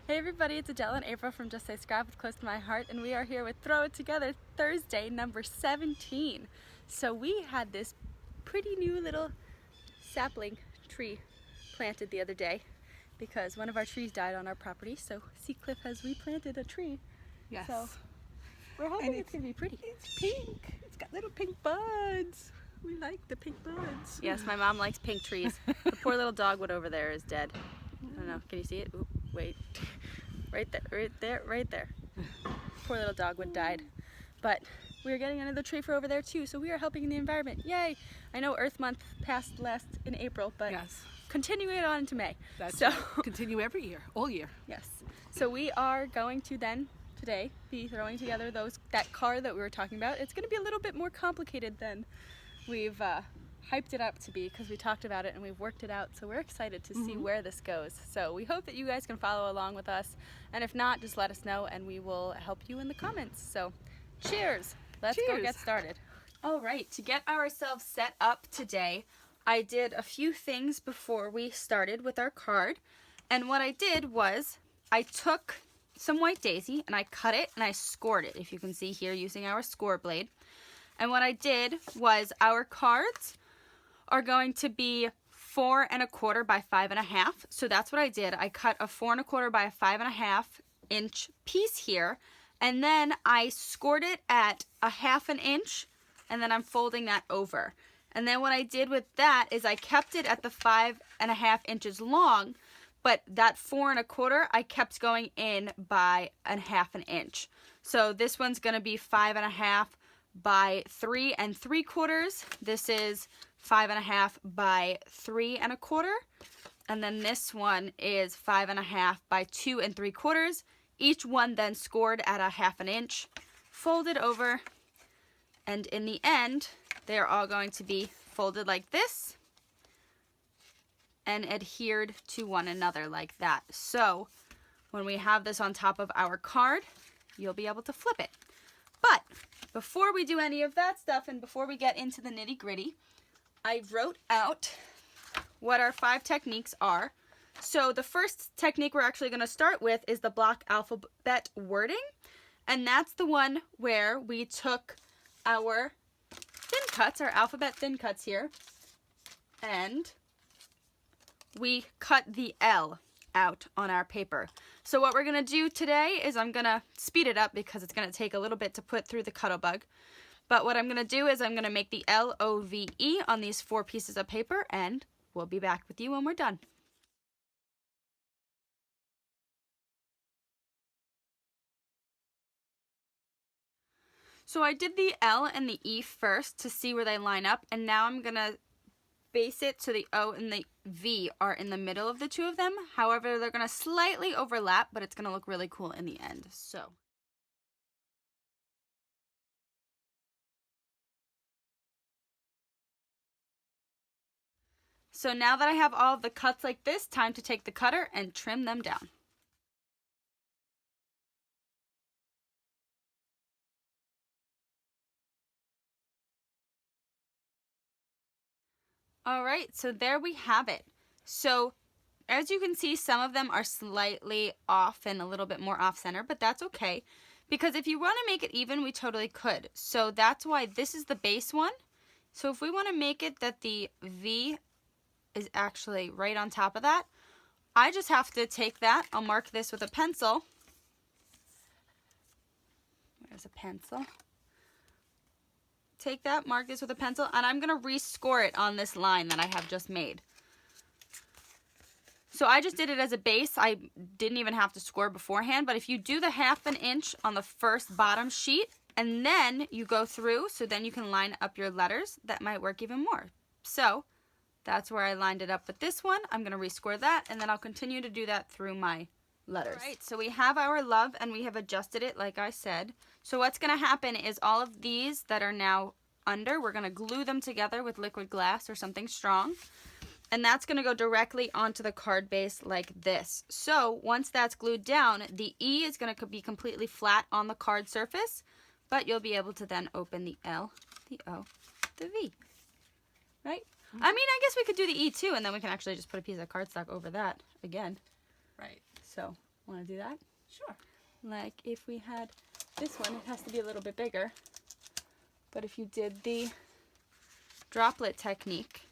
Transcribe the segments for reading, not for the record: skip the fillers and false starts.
Hey everybody, it's Adele and April from Just Say Scrap with Close to My Heart, and we are here with Throw It Together Thursday number 17. So we had this pretty new little sapling tree planted the other day because one of our trees died on our property, so Seacliff has replanted a tree. Yes. So we're hoping it's going to be pretty. It's pink. It's got little pink buds. We like the pink buds. Yes, my mom likes pink trees. The poor little dogwood over there is dead. I don't know, can you see it? Ooh, wait. Right there. Poor little dogwood died. But we're getting another tree for over there too, so we are helping the environment. Yay! I know Earth Month passed last in April, but Yes. continue it on into May. That's so right. Continue every year, all year. Yes. So we are going to then today be throwing together that card that we were talking about. It's going to be a little bit more complicated than we've hyped it up to be, because we talked about it and we've worked it out, so we're excited to see where this goes. So we hope that you guys can follow along with us, and if not, just let us know and we will help you in the comments. So cheers! Let's go get started. All right, to get ourselves set up today, I did a few things before we started with our card, and what I did was I took some white daisy and I cut it and I scored it, if you can see here, using our score blade. And what I did was, our cards are going to be 4 1/4 by 5 1/2. So that's what I did. I cut a 4 1/4 by a 5 1/2 inch piece here, and then I scored it at a 1/2 inch, and then I'm folding that over. And then what I did with that is I kept it at the 5 1/2 inches long, but that 4 1/4 I kept going in by a 1/2 inch. So this one's going to be 5 1/2 by 3 3/4. This is 5 1/2 by 3 1/4, and then this one is 5 1/2 by 2 3/4. Each one then scored at a 1/2 inch, folded over, and in the end they're all going to be folded like this and adhered to one another like that. So when we have this on top of our card, you'll be able to flip it. But before we do any of that stuff and before we get into the nitty-gritty, I wrote out what our 5 techniques are. So the first technique we're actually going to start with is the block alphabet wording, and that's the one where we took our thin cuts, our alphabet thin cuts here, and we cut the L out on our paper. So what we're going to do today is I'm going to speed it up because it's going to take a little bit to put through the Cuttlebug. But what I'm going to do is I'm going to make the L-O-V-E on these 4 pieces of paper, and we'll be back with you when we're done. So I did the L and the E first to see where they line up, and now I'm going to base it so the O and the V are in the middle of the two of them. However, they're going to slightly overlap, but it's going to look really cool in the end. So now that I have all of the cuts like this, time to take the cutter and trim them down. Alright, so there we have it. So as you can see, some of them are slightly off and a little bit more off center, but that's okay, because if you want to make it even, we totally could. So that's why this is the base one. So if we want to make it that the V is actually right on top of that, I just have to take that, I'll mark this with a pencil. There's a pencil. Take that, mark this with a pencil, and I'm going to rescore it on this line that I have just made. So I just did it as a base. I didn't even have to score beforehand, but if you do the 1/2 inch on the first bottom sheet and then you go through, so then you can line up your letters, that might work even more. So that's where I lined it up with this one. I'm going to rescore that, and then I'll continue to do that through my letters. All right, so we have our love and we have adjusted it like I said. So what's going to happen is all of these that are now under, we're going to glue them together with liquid glass or something strong. And that's going to go directly onto the card base like this. So once that's glued down, the E is going to be completely flat on the card surface, but you'll be able to then open the L, the O, the V, right? I mean, I guess we could do the E too, and then we can actually just put a piece of cardstock over that again. Right. So Want to do that? Sure. Like if we had this one, it has to be a little bit bigger. But if you did the droplet technique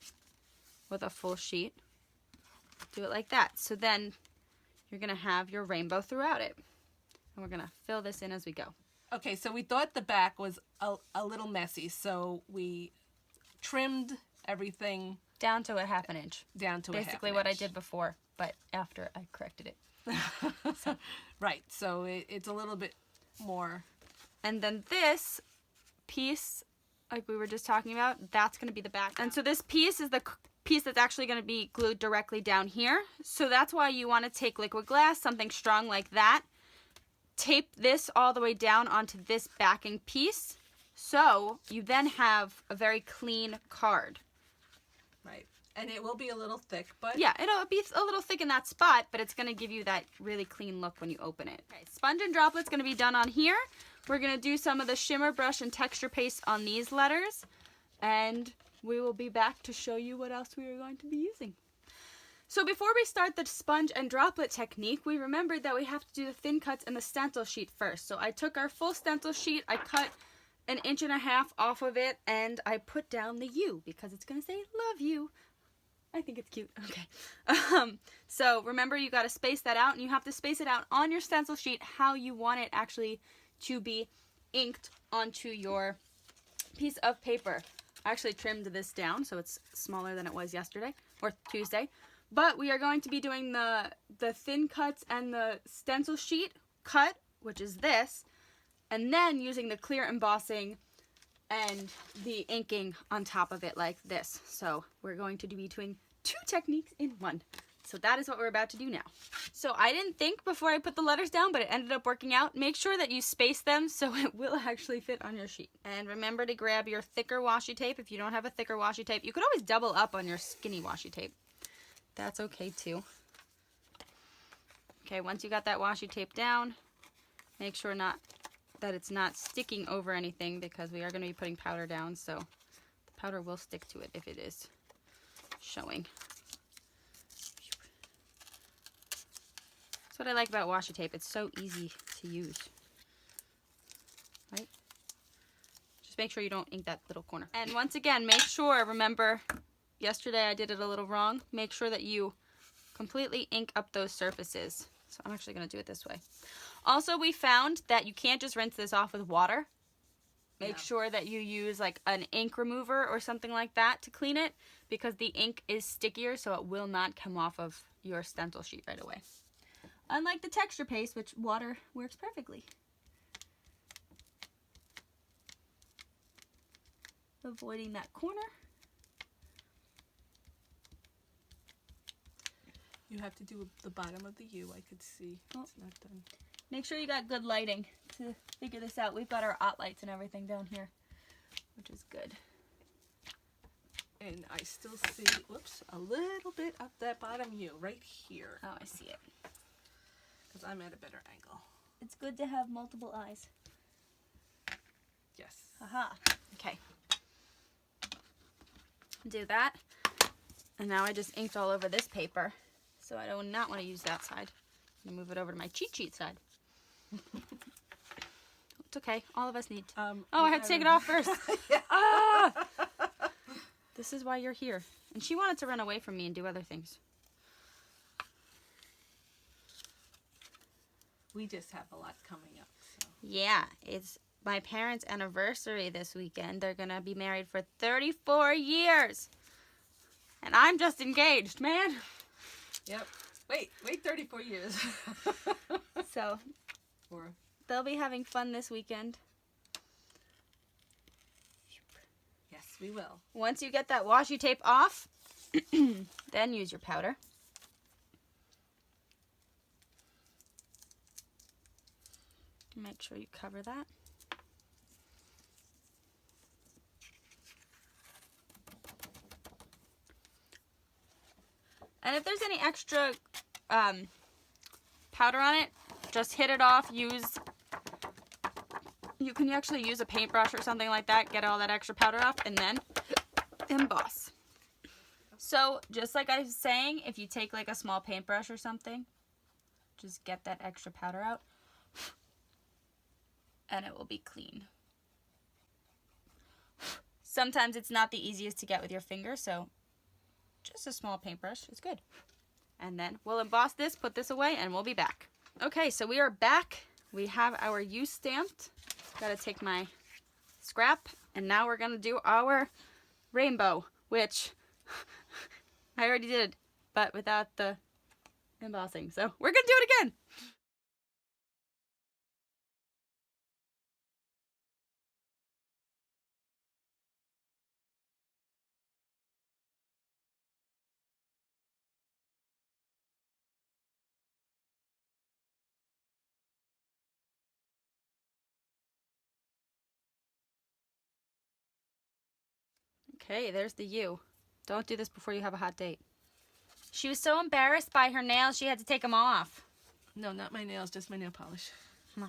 with a full sheet, do it like that. So then you're going to have your rainbow throughout it. And we're going to fill this in as we go. Okay, so we thought the back was a little messy, so we trimmed everything Down to a ½ inch. down to Basically a half an what I inch. did before, but after I corrected it. Right, so it's a little bit more. And then this piece, like we were just talking about, that's going to be the back. And so this piece is the piece that's actually going to be glued directly down here. So that's why you want to take liquid glass, something strong like that, tape this all the way down onto this backing piece. So you then have a very clean card. Right, and it will be a little thick, but... Yeah, it'll be a little thick in that spot, but it's going to give you that really clean look when you open it. Okay, sponge and droplet's going to be done on here. We're going to do some of the shimmer brush and texture paste on these letters, and we will be back to show you what else we are going to be using. So before we start the sponge and droplet technique, we remembered that we have to do the thin cuts and the stencil sheet first. So I took our full stencil sheet, I cut 1.5 inches off of it, and I put down the U because it's going to say love you. I think it's cute. Okay. So remember, you got to space that out, and you have to space it out on your stencil sheet how you want it actually to be inked onto your piece of paper. I actually trimmed this down so it's smaller than it was yesterday or Tuesday. But we are going to be doing the thin cuts and the stencil sheet cut, which is this, and then using the clear embossing and the inking on top of it like this. So we're going to be doing 2 techniques in one. So that is what we're about to do now. So I didn't think before I put the letters down, but it ended up working out. Make sure that you space them so it will actually fit on your sheet. And remember to grab your thicker washi tape. If you don't have a thicker washi tape, you could always double up on your skinny washi tape. That's okay too. Okay, once you got that washi tape down, make sure that it's not sticking over anything because we are going to be putting powder down, so the powder will stick to it if it is showing. That's what I like about washi tape. It's so easy to use. Right? Just make sure you don't ink that little corner. And once again, make sure, remember, yesterday I did it a little wrong. Make sure that you completely ink up those surfaces. So I'm actually going to do it this way. Also, we found that you can't just rinse this off with water. Make sure that you use like an ink remover or something like that to clean it because the ink is stickier, so it will not come off of your stencil sheet right away. Unlike the texture paste, which water works perfectly. Avoiding that corner. You have to do the bottom of the U. I could see it's not done. Make sure you got good lighting to figure this out. We've got our OT lights and everything down here, which is good. And I still see, whoops, a little bit of that bottom U right here. Oh, I see it. Because I'm at a better angle. It's good to have multiple eyes. Yes. Aha. Okay. Do that. And now I just inked all over this paper. So I do not want to use that side. I'm going to move it over to my cheat sheet side. It's okay. All of us need to. Oh, I had to take it off first. Ah! This is why you're here. And she wanted to run away from me and do other things. We just have a lot coming up. So. Yeah, it's my parents' anniversary this weekend. They're going to be married for 34 years. And I'm just engaged, man. Yep. Wait 34 years. So, they'll be having fun this weekend. Yes, we will. Once you get that washi tape off, then use your powder. Make sure you cover that. And if there's any extra powder on it, just hit it off. You can actually use a paintbrush or something like that, get all that extra powder off, and then emboss. So just like I was saying, if you take like a small paintbrush or something, Just get that extra powder out and it will be clean. Sometimes it's not the easiest to get with your finger, so just a small paintbrush is good. And then we'll emboss this, put this away, and we'll be back. Okay, so we are back. We have our use stamped. Gotta take my scrap, and now we're gonna do our rainbow, which I already did, but without the embossing. So we're gonna do it again. Okay, there's the U. Don't do this before you have a hot date. She was so embarrassed by her nails, she had to take them off. No, not my nails, just my nail polish. You're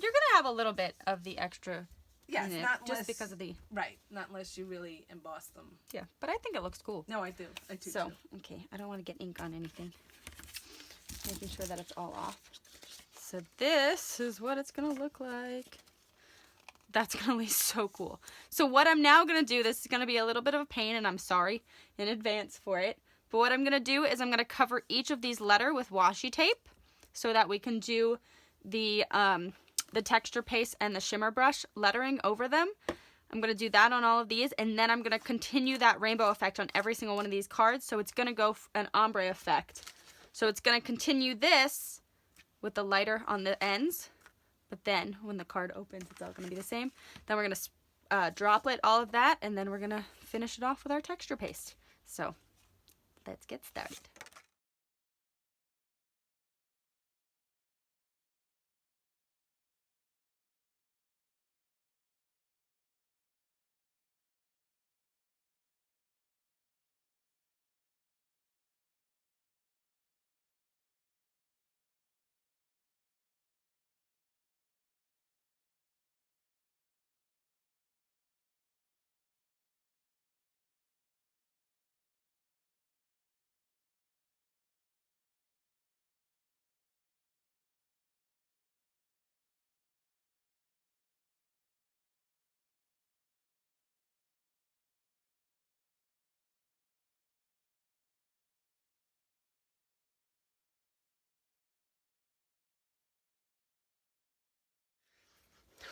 gonna have a little bit of the extra Yes, in it, not just unless, because of the... Right, not unless you really emboss them. Yeah, but I think it looks cool. No, I do. I do So, too. okay, I don't want to get ink on anything. Making sure that it's all off. So this is what it's gonna look like. That's gonna be so cool. So what I'm now gonna do, this is gonna be a little bit of a pain, and I'm sorry in advance for it, but what I'm gonna do is I'm gonna cover each of these letters with washi tape so that we can do the texture paste and the shimmer brush lettering over them. I'm gonna do that on all of these, and then I'm gonna continue that rainbow effect on every single one of these cards, so it's gonna go an ombre effect. So it's gonna continue this with the lighter on the ends, but then when the card opens, it's all gonna be the same. Then we're gonna droplet all of that, and then we're gonna finish it off with our texture paste. So let's get started.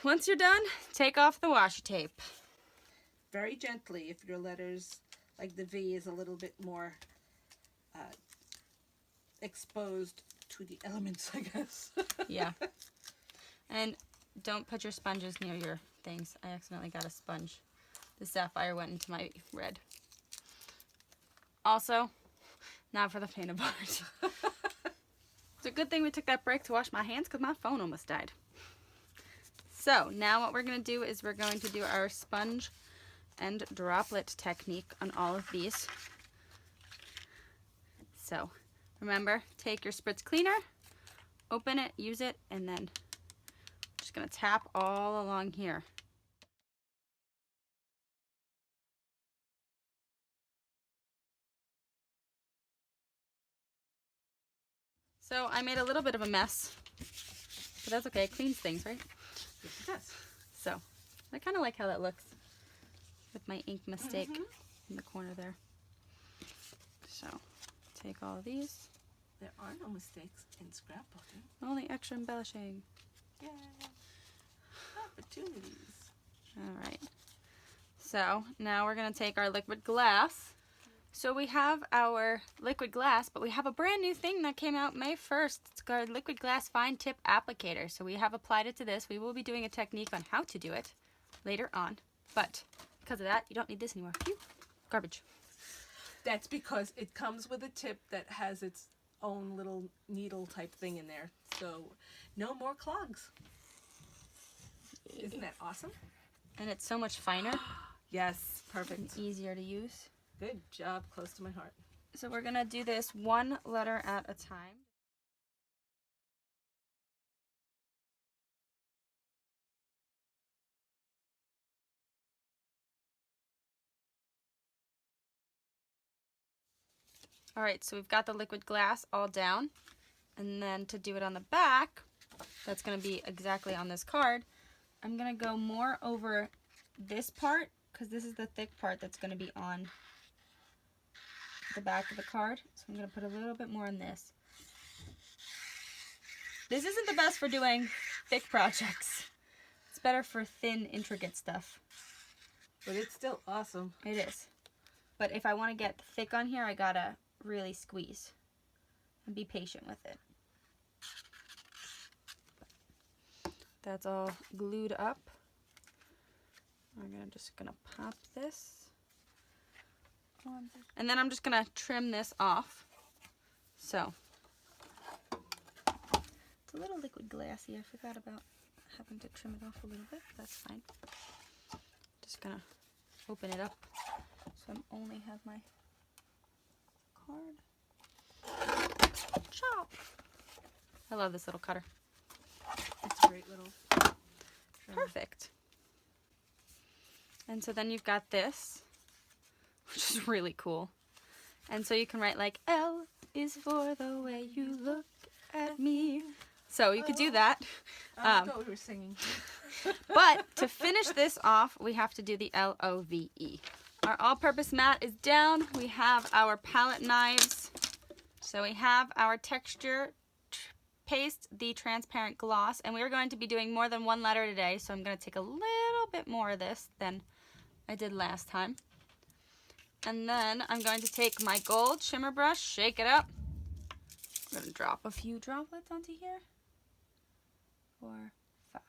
Once you're done, take off the washi tape. Very gently if your letters, like the V, is a little bit more exposed to the elements, I guess. Yeah. And don't put your sponges near your things. I accidentally got a sponge. The sapphire went into my red. Also, not for the faint of heart. It's a good thing we took that break to wash my hands because my phone almost died. So now what we're going to do is we're going to do our sponge and droplet technique on all of these. So remember, take your spritz cleaner, open it, use it, and then just going to tap all along here. So I made a little bit of a mess, but that's okay. It cleans things, right? Yes, it does. So I kind of like how that looks with my ink mistake in the corner there. So take all of these. There are no mistakes in scrapbooking. Only extra embellishing. Yay! Opportunities. All right. So now we're going to take our liquid glass. So we have our liquid glass, but we have a brand new thing that came out May 1st. It's called liquid glass fine tip applicator. So we have applied it to this. We will be doing a technique on how to do it later on. But because of that, you don't need this anymore. Phew. Garbage. That's because it comes with a tip that has its own little needle type thing in there. So no more clogs. Isn't that awesome? And it's so much finer Yes, and perfect. easier to use. Good job, close to my heart. So we're going to do this one letter at a time. All right, so we've got the liquid glass all down. And then to do it on the back, that's going to be exactly on this card, I'm going to go more over this part because this is the thick part that's going to be on the back of the card. So I'm going to put a little bit more on this. This isn't the best for doing thick projects. It's better for thin, intricate stuff. But it's still awesome. It is. But if I want to get thick on here, I gotta really squeeze and be patient with it. That's all glued up. I'm just gonna pop this. And then I'm just gonna trim this off. So, it's a little liquid glassy. I forgot about having to trim it off a little bit. That's fine. Just gonna open it up so I only have my card. Chop! I love this little cutter. It's a great little trimmer. Perfect. And so then you've got this, which is really cool. And so you can write like, L is for the way you look at me. So you could do that. I thought we were singing. But to finish this off, we have to do the L-O-V-E. Our all-purpose mat is down. We have our palette knives. So we have our texture paste, the transparent gloss, and we are going to be doing more than one letter today, so I'm going to take a little bit more of this than I did last time. And then I'm going to take my gold shimmer brush, shake it up. I'm going to drop a few droplets onto here. 4, 5.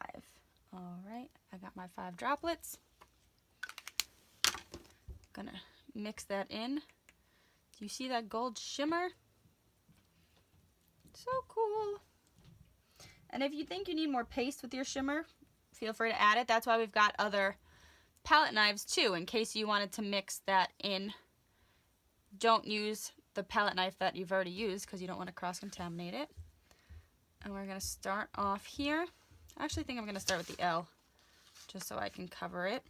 All right, I got my 5 droplets. Gonna mix that in. Do you see that gold shimmer? So cool. And if you think you need more paste with your shimmer, feel free to add it. That's why we've got other palette knives too, in case you wanted to mix that in. Don't use the palette knife that you've already used because you don't want to cross-contaminate it. And we're going to start off here. I actually think I'm going to start with the L, just so I can cover it.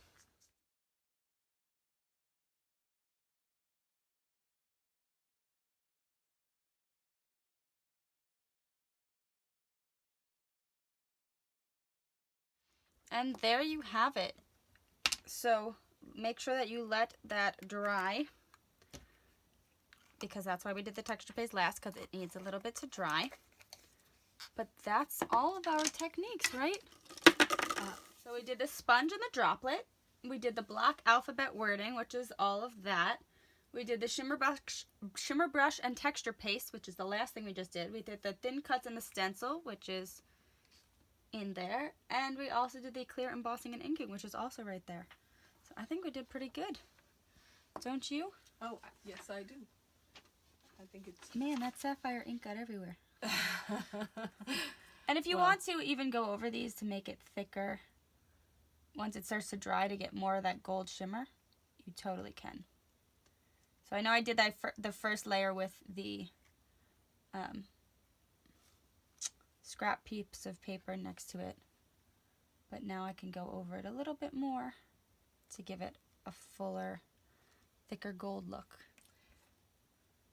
And there you have it. So make sure that you let that dry, because that's why we did the texture paste last, because it needs a little bit to dry. But that's all of our techniques, right? So we did the sponge and the droplet. We did the block alphabet wording, which is all of that. We did the shimmer brush and texture paste, which is the last thing we just did. We did the thin cuts and the stencil, which is in there. And we also did the clear embossing and inking, which is also right there. So I think we did pretty good. Don't you? Oh, yes, I do. I think it's... Man, that sapphire ink got everywhere. And if you want to even go over these to make it thicker, once it starts to dry to get more of that gold shimmer, you totally can. So I know I did that the first layer with the scrap piece of paper next to it, but now I can go over it a little bit more to give it a fuller, thicker gold look.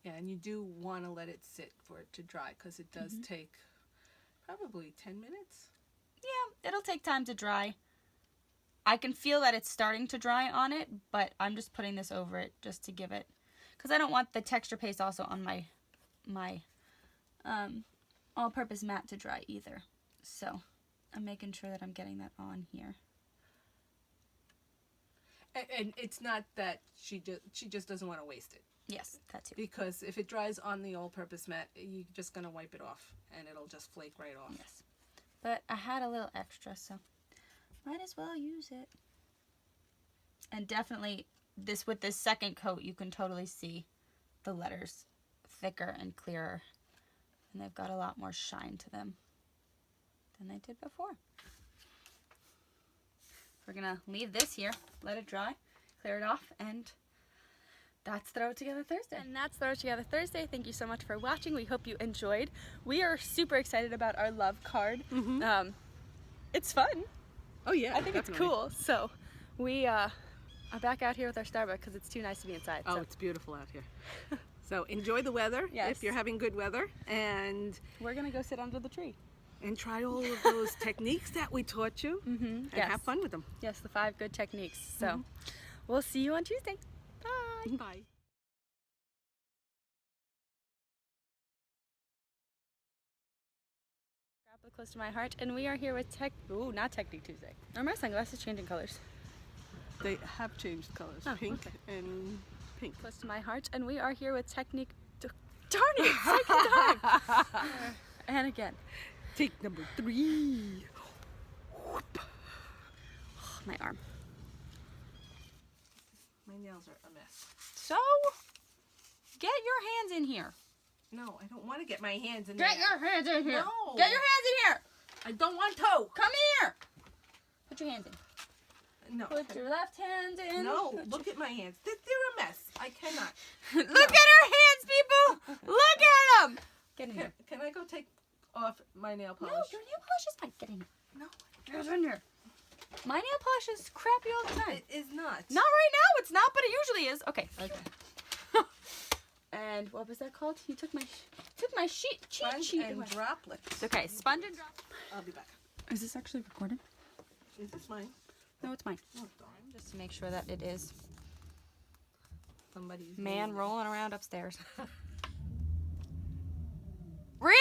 Yeah, and you do want to let it sit for it to dry, because it does take probably 10 minutes. Yeah, it'll take time to dry. I can feel that it's starting to dry on it, but I'm just putting this over it just to give it, because I don't want the texture paste also on my all-purpose mat to dry either. So I'm making sure that I'm getting that on here. And it's not that she just doesn't want to waste it. Yes, that too. Because if it dries on the all-purpose mat, you're just going to wipe it off, and it'll just flake right off. Yes. But I had a little extra, so might as well use it. And definitely, with this second coat, you can totally see the letters thicker and clearer. And they've got a lot more shine to them than they did before. We're going to leave this here, let it dry, clear it off, and that's Throw It Together Thursday. And that's Throw It Together Thursday. Thank you so much for watching. We hope you enjoyed. We are super excited about our love card. It's fun. Oh yeah, I think it's cool. So we are back out here with our Starbucks because it's too nice to be inside. Oh, so. it's beautiful out here. So enjoy the weather Yes. if you're having good weather, and We're gonna go sit under the tree. try all of those techniques that we taught you, and Yes. have fun with them. Yes, the 5 good techniques. So we'll see you on Tuesday. Bye. Bye. Droplet close to my heart, and we are here with not Technique Tuesday. Are my sunglasses changing colors? They have changed colors, Oh, pink okay. and pink. Close to my heart, and we are here with Technique. Darn it! Second time. And again. Take number 3. My arm. My nails are a mess. So, get your hands in here. No, I don't want to get my hands in Get there. your hands in here. No. Get your hands in here. I don't want to. Come here. Put your hands in. No. Put your left hand in. No, Put look at my hands. They're a mess. I cannot. Look at her hands, people. Look at them. Get in here. Can I go take off my nail No, polish? your nail polish is fine. Get in here. No, Get in here. My nail polish is crappy all the time. it is not. Not right now. It's not, but it usually is. Okay. Okay. And what was that called? You took my cheat Sponge sheet. and away. droplets. Okay, sponge and drop. I'll be back. Is this actually recorded? Is this mine? No, it's mine. Oh, darn. Just to make sure that it is. Somebody's Man moving. rolling around upstairs. Really?